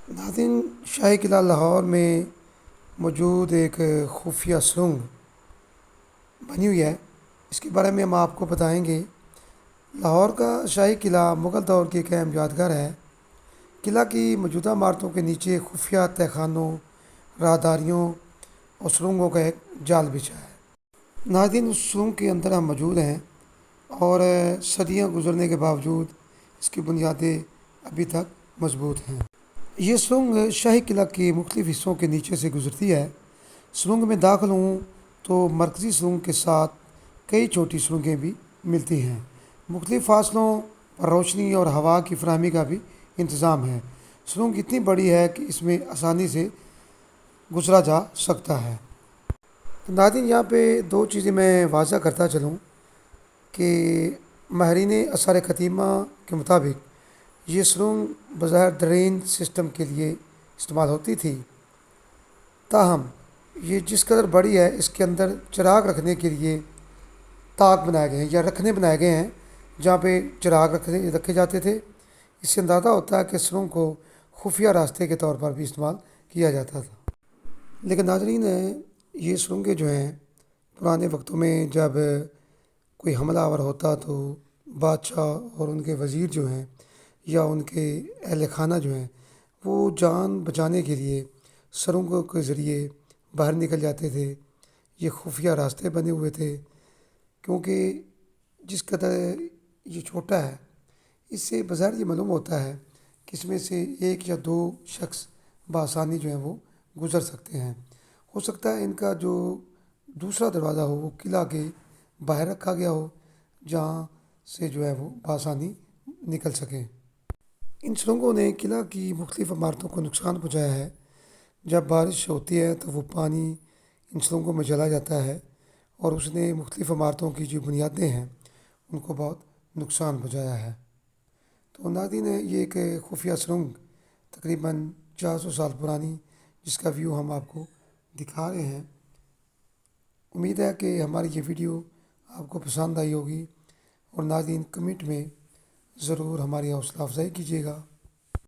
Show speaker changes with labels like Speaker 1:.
Speaker 1: ناظرین، شاہی قلعہ لاہور میں موجود ایک خفیہ سرنگ بنی ہوئی ہے، اس کے بارے میں ہم آپ کو بتائیں گے۔ لاہور کا شاہی قلعہ مغل دور کی ایک اہم یادگار ہے۔ قلعہ کی موجودہ عمارتوں کے نیچے خفیہ تہہ خانوں، راہداریوں اور سرنگوں کا ایک جال بچھا ہے۔ ناظرین، اس سرنگ کے اندر ہم موجود ہیں اور صدیاں گزرنے کے باوجود اس کی بنیادیں ابھی تک مضبوط ہیں۔ یہ سرنگ شاہی قلعہ کے مختلف حصوں کے نیچے سے گزرتی ہے۔ سرنگ میں داخل ہوں تو مرکزی سرنگ کے ساتھ کئی چھوٹی سرنگیں بھی ملتی ہیں۔ مختلف فاصلوں پر روشنی اور ہوا کی فراہمی کا بھی انتظام ہے۔ سرنگ اتنی بڑی ہے کہ اس میں آسانی سے گزرا جا سکتا ہے۔ ناظرین، یہاں پہ دو چیزیں میں واضح کرتا چلوں کہ ماہرین آثار قدیمہ کے مطابق یہ سرنگ بظاہر ڈرین سسٹم کے لیے استعمال ہوتی تھی، تاہم یہ جس قدر بڑی ہے اس کے اندر چراغ رکھنے کے لیے طاق بنائے گئے ہیں یا رکھنے بنائے گئے ہیں جہاں پہ چراغ رکھے جاتے تھے۔ اس سے اندازہ ہوتا ہے کہ سرنگ کو خفیہ راستے کے طور پر بھی استعمال کیا جاتا تھا۔ لیکن ناظرین، یہ سرنگیں جو ہیں پرانے وقتوں میں جب کوئی حملہ آور ہوتا تو بادشاہ اور ان کے وزیر جو ہیں یا ان کے اہل خانہ جو ہیں وہ جان بچانے کے لیے سرنگوں کے ذریعے باہر نکل جاتے تھے۔ یہ خفیہ راستے بنے ہوئے تھے، کیونکہ جس قدر یہ چھوٹا ہے اس سے بظاہر یہ معلوم ہوتا ہے کہ اس میں سے ایک یا دو شخص بآسانی جو ہیں وہ گزر سکتے ہیں۔ ہو سکتا ہے ان کا جو دوسرا دروازہ ہو وہ قلعہ کے باہر رکھا گیا ہو جہاں سے جو ہے وہ بآسانی نکل سکیں۔ ان سرنگوں نے قلعہ کی مختلف عمارتوں کو نقصان پہنچایا ہے۔ جب بارش ہوتی ہے تو وہ پانی ان سرنگوں میں چلا جاتا ہے اور اس نے مختلف عمارتوں کی جو بنیادیں ہیں ان کو بہت نقصان پہنچایا ہے۔ تو ناظرین، یہ ایک خفیہ سرنگ تقریباً 400 سال پرانی جس کا ویو ہم آپ کو دکھا رہے ہیں۔ امید ہے کہ ہماری یہ ویڈیو آپ کو پسند آئی ہوگی، اور ناظرین کمنٹ میں ضرور ہماری حوصلہ افزائی کیجیے گا۔